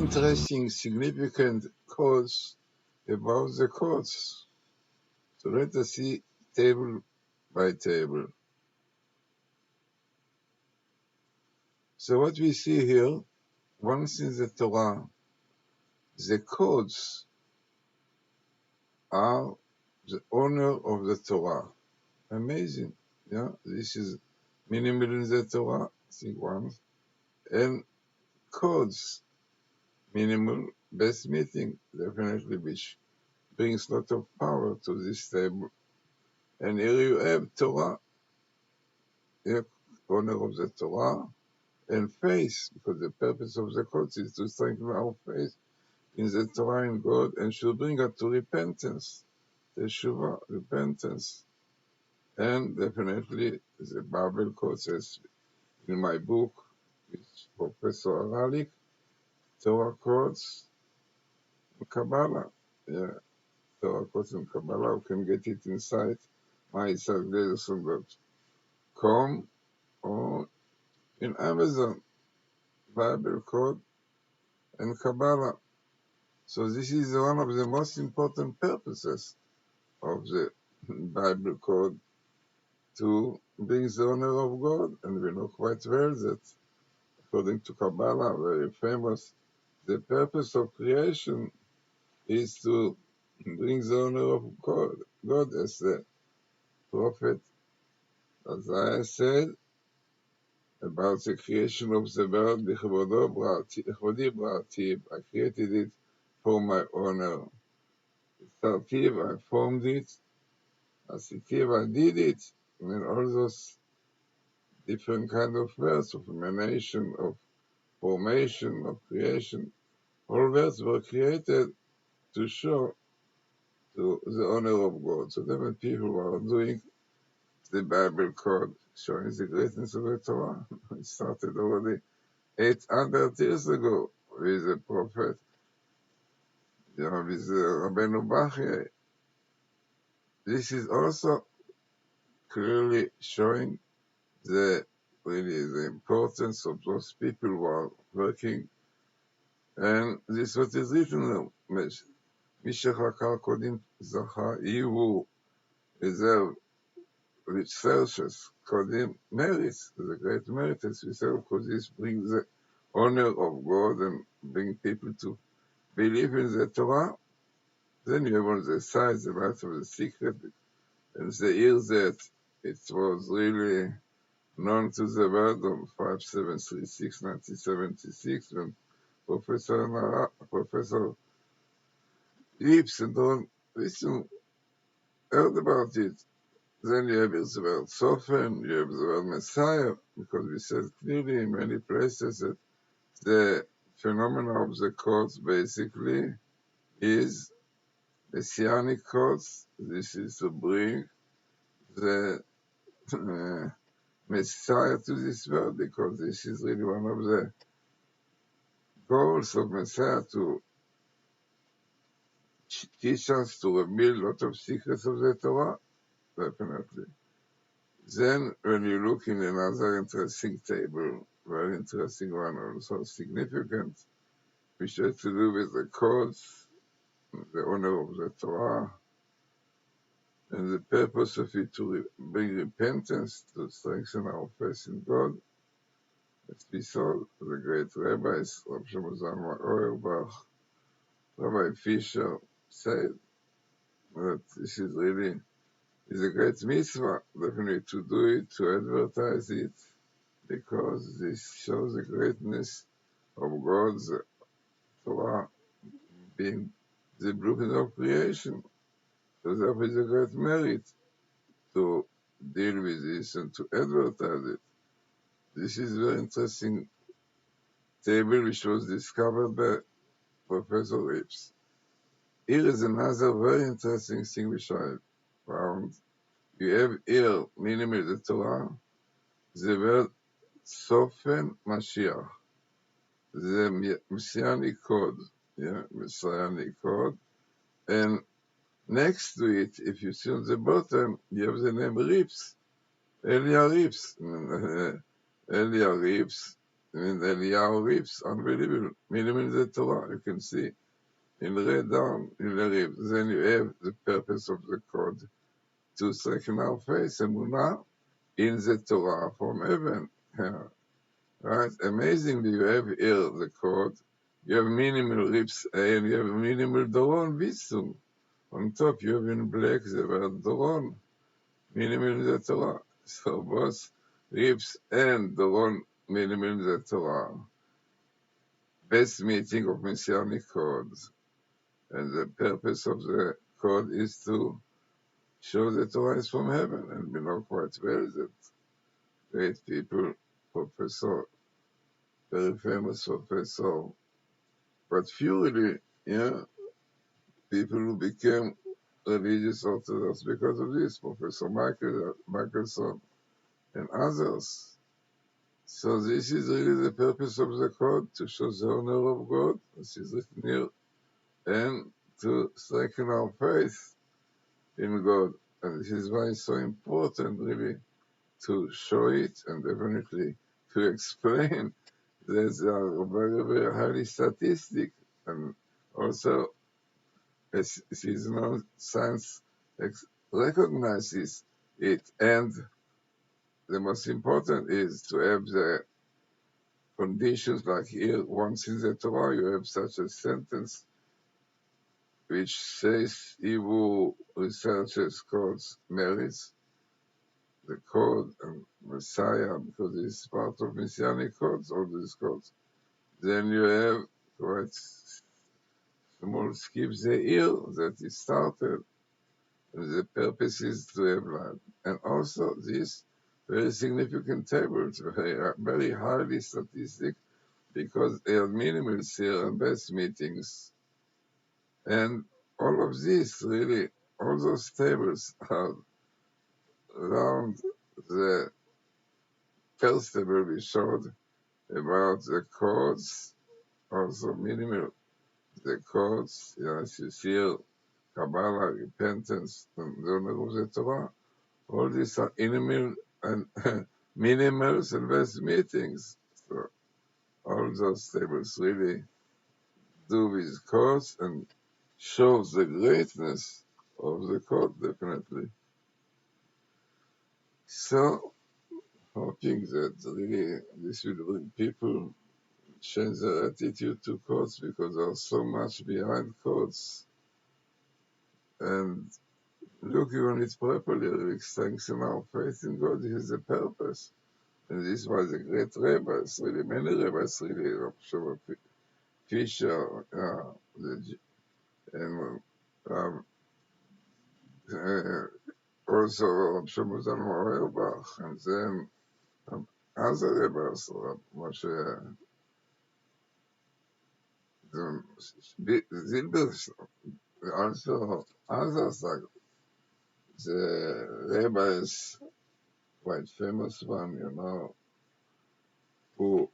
interesting, significant codes about the codes. So let us see table by table. So what we see here, once in the Torah, the codes are the owner of the Torah. Amazing. Yeah, this is minimal in the Torah, I think one. And codes, minimal, best meeting, definitely, which brings a lot of power to this table. And here you have Torah, yeah, owner of the Torah, and faith, because the purpose of the codes is to strengthen our faith in the Torah and God, and should bring us to repentance, teshuvah, repentance. And definitely, the Bible quote says in my book, with Professor Aralik, Torah quotes and Kabbalah. Yeah, Torah quotes and Kabbalah. You can get it inside matityahu.com or in Amazon, Bible quote and Kabbalah. So this is one of the most important purposes of the Bible code, to bring the honor of God, and we know quite well that according to Kabbalah, very famous, the purpose of creation is to bring the honor of God. God, as the prophet Isaiah said about the creation of the world, "B'chevodi bra'ati," I created it for my honor. Startiv, I formed it. Asitiv, I did it. I mean, all those different kind of words of emanation, of formation, of creation, all words were created to show to the honor of God. So then when people are doing the Bible code, showing the greatness of the Torah, it started already 800 years ago with the prophet, with Rabbeinu Bachya. This is also clearly showing really the importance of those people who are working. And this is what is written now. מי שחקר קודם זכה, he who reserve researches קודם merits, the great merit as we say, because this brings the honor of God and bring people to believe in the Torah. Then you have on the side the light of the secret, and the year that it was really known to the world on 5736, 1976, when Professor Lips and all listen, heard about it. Then you have the word Sofen, you have the word Messiah, because we said clearly in many places that the phenomena of the courts basically is Messianic courts. This is to bring the Messiah to this world, because this is really one of the goals of Messiah, to teach us, to reveal a lot of secrets of the Torah, definitely. Then when you look in another interesting table, very interesting one, also significant, which has to do with the codes, the honor of the Torah, and the purpose of it to bring repentance, to strengthen our faith in God. As we saw, the great rabbis, Rav Shlomo Zalman Auerbach, Rabbi Fisher, said that this is really a great mitzvah, definitely to do it, to advertise it, because this shows the greatness of God's Torah being the blueprint of creation. So therefore is a great merit to deal with this and to advertise it. This is a very interesting table which was discovered by Professor Rips. Here is another very interesting thing which I found. You have here, minimally the Torah, the word Sofen Mashiach, the Messianic code, Messianic code, and next to it, if you see on the bottom, you have the name Rips, Elia Rips. Elia Rips In Eliyahu Reeves, unbelievable. Minimum the Torah, you can see in red down in the Reeves. Then you have the purpose of the code to strengthen our faith and Munah in the Torah from heaven. Yeah. Right? Amazingly, you have here the code. You have minimal Reeves and you have minimal Doron Visum. On top, you have in black the word Doron, minimal the Torah. So both Reeves and Doron, minimal the Torah. Best meeting of Messianic codes. And the purpose of the code is to show the Torah is from heaven. And we know quite well that great people, professor, very famous professor, but few really, yeah, people who became religious Orthodox because of this, Professor Michelson and others. So this is really the purpose of the code, to show the honor of God, as is written here, and to strengthen our faith in God. And this is why it's so important, really, to show it and definitely to explain that they are very, very highly statistic. And also, as it is known, science recognizes it. And the most important is to have the conditions like here, once in the Torah, you have such a sentence which says Hebrew researchers calls merits the code and Messiah, because it's part of Messianic codes, all these codes. Then you have quite small skips the year that it started, and the purpose is to have light. And also this very significant tables, very highly statistic, because they are minimal here and best meetings. And all of this really, all those tables are around the first table we showed about the codes, also minimal, the codes, yes, you see Kabbalah, repentance, and the honor of the Torah. All these are minimal and minimals and best meetings. So all those tables really do with codes and shows the greatness of the code, definitely. So, hoping that really this will bring people change their attitude to codes, because there's so much behind codes. And looking on it properly, really strengthen our faith in God. This is the purpose. And this was a great rabbis, really many rabbis, really, Rabbi Fisher, and uh, also Rabbi Shlomo Zalman Auerbach, and then other rabbis, Rabbi Moshe Zilberstein, also others like the rabbis, quite famous one, who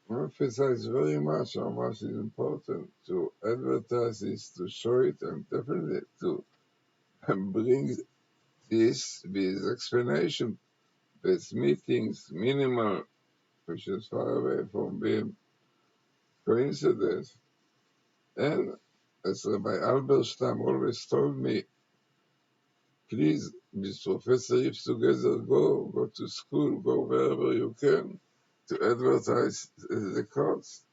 emphasize very much how much is important to advertise this, to show it, and definitely to bring this with explanation, with meetings, minimal, which is far away from being coincidence. And as Rabbi Alberstam always told me, please, with Professor Ips together, go to school, go wherever you can to advertise the course.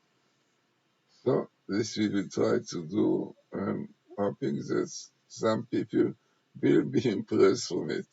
So this we will try to do, and hoping that some people will be impressed from it.